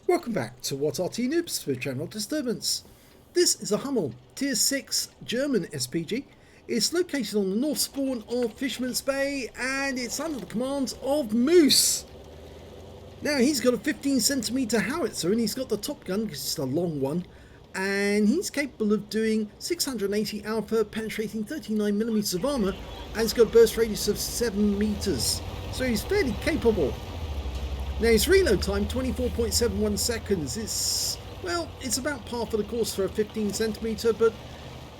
Welcome back to What Arty Noobs for General Disturbance. This is a Hummel Tier 6 German SPG. It's located on the north spawn of Fisherman's Bay and it's under the commands of Moose. Now he's got a 15cm howitzer and he's got the top gun because it's a long one, and he's capable of doing 680 alpha penetrating 39mm of armour, and he's got a burst radius of 7 meters, so he's fairly capable. Now his reload time, 24.71 seconds. It's about par for the course for a 15cm, but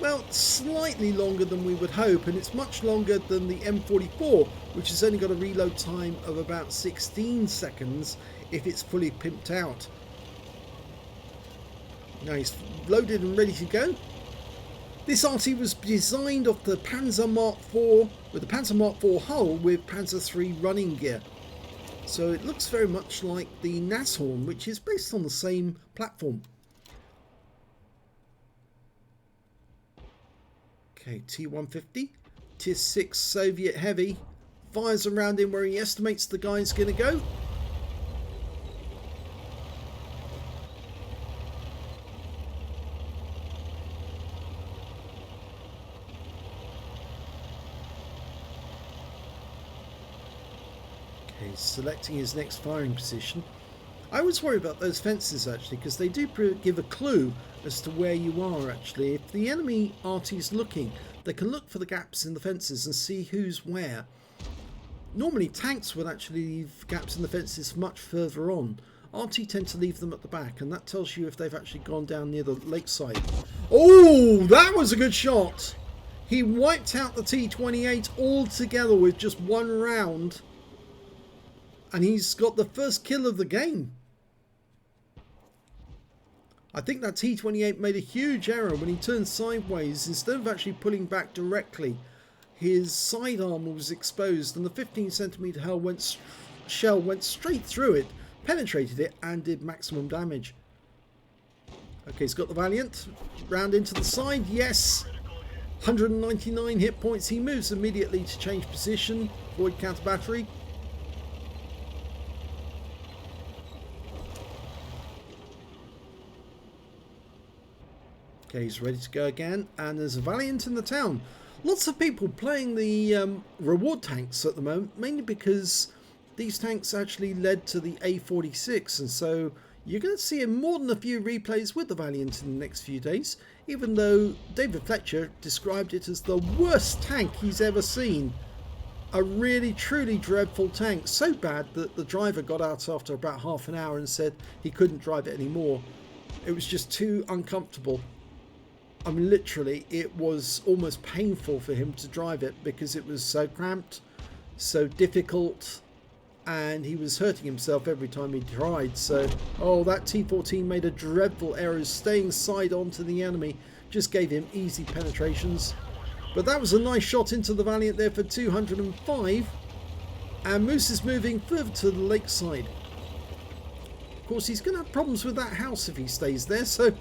well, slightly longer than we would hope, and it's much longer than the M44, which has only got a reload time of about 16 seconds if it's fully pimped out. Now he's loaded and ready to go. This Arty was designed off the Panzer Mark IV, with the Panzer Mark IV hull with Panzer III running gear. So it looks very much like the Nashorn, which is based on the same platform. Okay, T-150, Tier 6 Soviet Heavy, fires around him where he estimates the guy's going to go. He's selecting his next firing position. I always worry about those fences actually, because they do give a clue as to where you are actually. If the enemy Arty is looking, they can look for the gaps in the fences and see who's where. Normally tanks would actually leave gaps in the fences much further on. Arty tend to leave them at the back, and that tells you if they've actually gone down near the lakeside. Oh, that was a good shot! He wiped out the T-28 altogether with just one round. And he's got the first kill of the game. I think that T-28 made a huge error when he turned sideways. Instead of actually pulling back directly, his side armor was exposed and the 15cm shell went straight through it, penetrated it and did maximum damage. Okay, he's got the Valiant. Round into the side, yes. 199 hit points. He moves immediately to change position, avoid counter battery. Okay, he's ready to go again, and there's a Valiant in the town. Lots of people playing the reward tanks at the moment, mainly because these tanks actually led to the A46, and so you're going to see more than a few replays with the Valiant in the next few days, even though David Fletcher described it as the worst tank he's ever seen. A really, truly dreadful tank, so bad that the driver got out after about half an hour and said he couldn't drive it anymore. It was just too uncomfortable. I mean, literally, it was almost painful for him to drive it because it was so cramped, so difficult, and he was hurting himself every time he tried. So, oh, that T-14 made a dreadful error, staying side on to the enemy, just gave him easy penetrations. But that was a nice shot into the Valiant there for 205, and Moose is moving further to the lakeside. Of course, he's going to have problems with that house if he stays there, so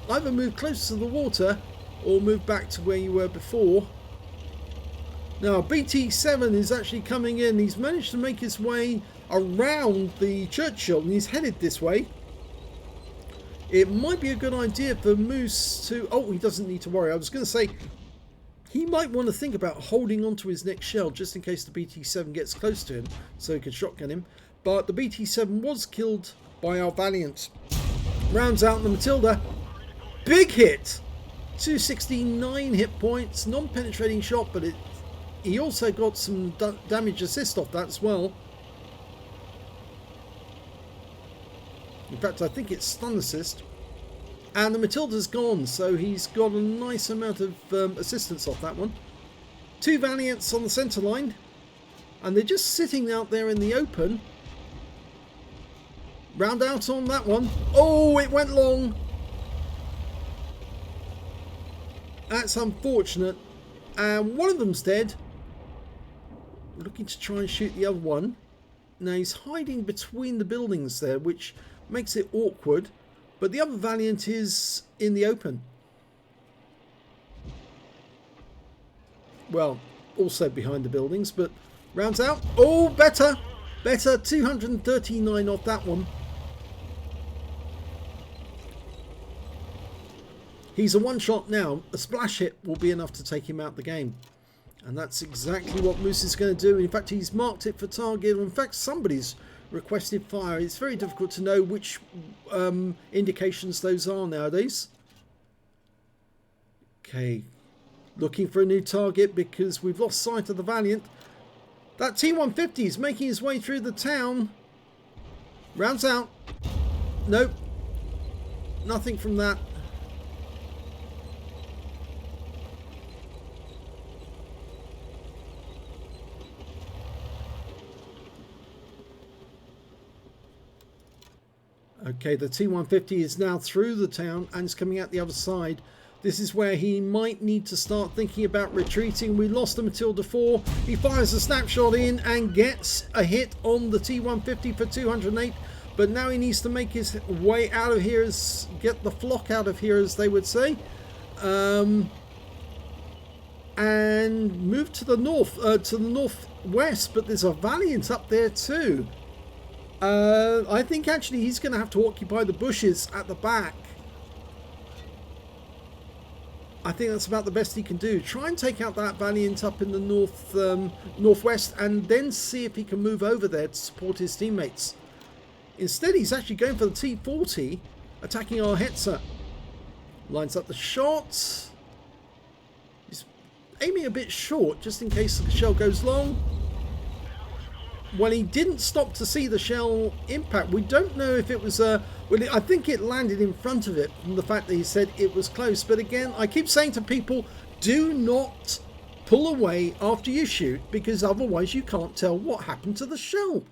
either move close to the water or move back to where you were before. Now BT7 is actually coming in. He's managed to make his way around the Churchill and he's headed this way. It might be a good idea for Moose to... Oh, he doesn't need to worry. I was going to say he might want to think about holding on to his next shell just in case the BT7 gets close to him so he can shotgun him. But the BT7 was killed by our Valiant. Rounds out the Matilda. Big hit, 269 hit points, non-penetrating shot, but he also got some damage assist off that as well. In fact, I think it's stun assist. And the Matilda's gone, so he's got a nice amount of assistance off that one. Two Valiants on the centre line, and they're just sitting out there in the open. Round out on that one. Oh, it went long. That's unfortunate, and one of them's dead. Looking to try and shoot the other one. Now he's hiding between the buildings there, which makes it awkward, but the other Valiant is in the open. Well, also behind the buildings, but rounds out. Oh, better, 239 off that one. He's a one-shot now. A splash hit will be enough to take him out the game. And that's exactly what Moose is going to do. In fact, he's marked it for target. In fact, somebody's requested fire. It's very difficult to know which indications those are nowadays. Okay, looking for a new target because we've lost sight of the Valiant. That T-150 is making his way through the town. Rounds out. Nope. Nothing from that. Okay, the T-150 is now through the town and is coming out the other side. This is where he might need to start thinking about retreating. We lost the Matilda 4. He fires a snapshot in and gets a hit on the T-150 for 208. But now he needs to make his way out of here, get the flock out of here, as they would say. And move to the northwest. But there's a Valiant up there too. I think actually he's going to have to occupy the bushes at the back. I think that's about the best he can do. Try and take out that Valiant up in the northwest and then see if he can move over there to support his teammates. Instead, he's actually going for the T-40, attacking our Hetzer. Lines up the shot. He's aiming a bit short just in case the shell goes long. Well, he didn't stop to see the shell impact. We don't know if it was well, I think it landed in front of it from the fact that he said it was close. But again, I keep saying to people, do not pull away after you shoot, because otherwise you can't tell what happened to the shell.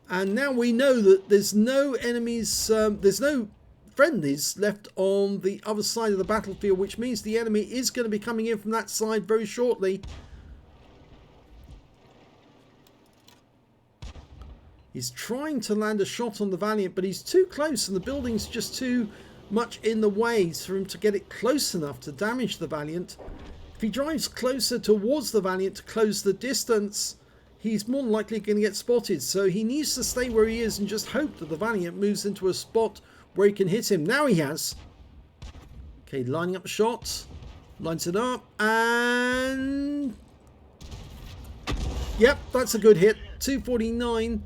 And now we know that there's no enemies, there's no friendlies left on the other side of the battlefield, which means the enemy is going to be coming in from that side very shortly. He's trying to land a shot on the Valiant, but he's too close and the building's just too much in the way for him to get it close enough to damage the Valiant. If he drives closer towards the Valiant to close the distance, he's more than likely going to get spotted. So he needs to stay where he is and just hope that the Valiant moves into a spot where he can hit him. Now he has. Okay, lining up the shot. Lines it up and... Yep, that's a good hit. 249.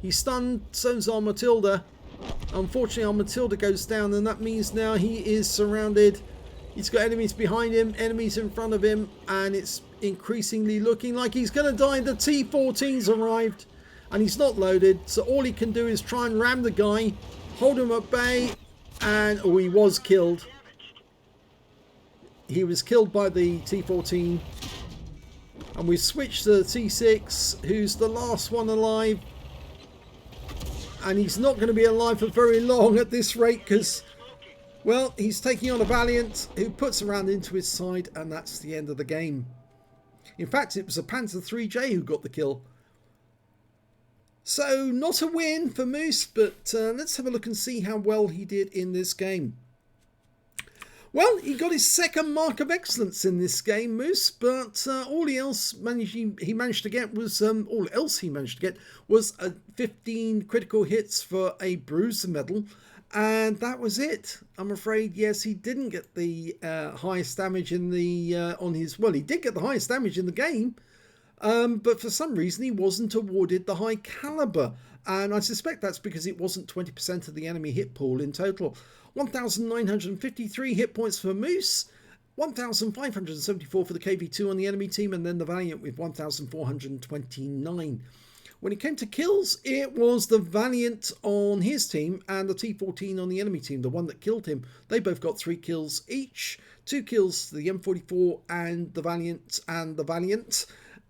He's stunned, so's our Matilda. Unfortunately, our Matilda goes down, and that means now he is surrounded. He's got enemies behind him, enemies in front of him, and it's increasingly looking like he's going to die. The T-14's arrived, and he's not loaded, so all he can do is try and ram the guy, hold him at bay, and oh, he was killed. He was killed by the T-14, and we switched to the T-6, who's the last one alive. And he's not going to be alive for very long at this rate because, well, he's taking on a Valiant who puts a round into his side, and that's the end of the game. In fact, it was a Panzer 3J who got the kill. So, not a win for Moose, but let's have a look and see how well he did in this game. Well, he got his second mark of excellence in this game, Moose, but all he managed to get was 15 critical hits for a bruiser medal, and that was it. I'm afraid, yes, he didn't get the highest damage in the he did get the highest damage in the game, but for some reason he wasn't awarded the high caliber, and I suspect that's because it wasn't 20% of the enemy hit pool in total. 1,953 hit points for Moose, 1,574 for the KV2 on the enemy team, and then the Valiant with 1,429. When it came to kills, it was the Valiant on his team and the T-14 on the enemy team, the one that killed him. They both got 3 kills each, 2 kills to the M44 and the Valiant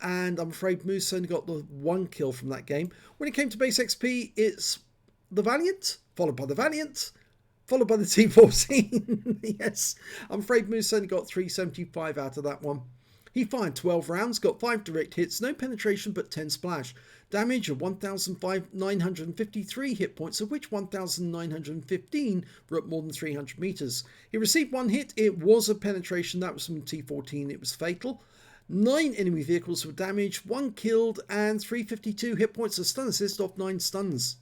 and I'm afraid Moose only got the 1 kill from that game. When it came to base XP, it's the Valiant, followed by the Valiant, followed by the T-14. Yes, I'm afraid Moose only got 375 out of that one. He fired 12 rounds, got 5 direct hits, no penetration but 10 splash. Damage of 1,953 hit points, of which 1,915 were at more than 300 meters. He received 1 hit, it was a penetration, that was from T-14, it was fatal. 9 enemy vehicles were damaged, 1 killed, and 352 hit points of stun assist off 9 stuns.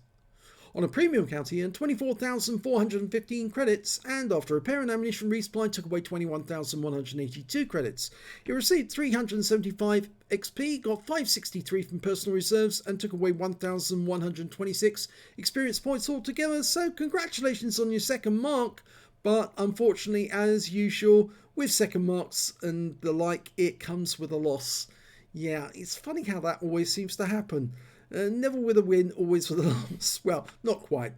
On a premium account he earned 24,415 credits, and after repair and ammunition resupply took away 21,182 credits. He received 375 XP, got 563 from personal reserves, and took away 1,126 experience points altogether, so congratulations on your second mark. But unfortunately, as usual, with second marks and the like, it comes with a loss. Yeah, it's funny how that always seems to happen. Never with a win, always with a loss. Well, not quite.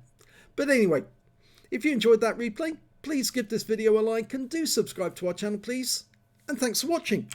But anyway, if you enjoyed that replay, please give this video a like and do subscribe to our channel, please. And thanks for watching.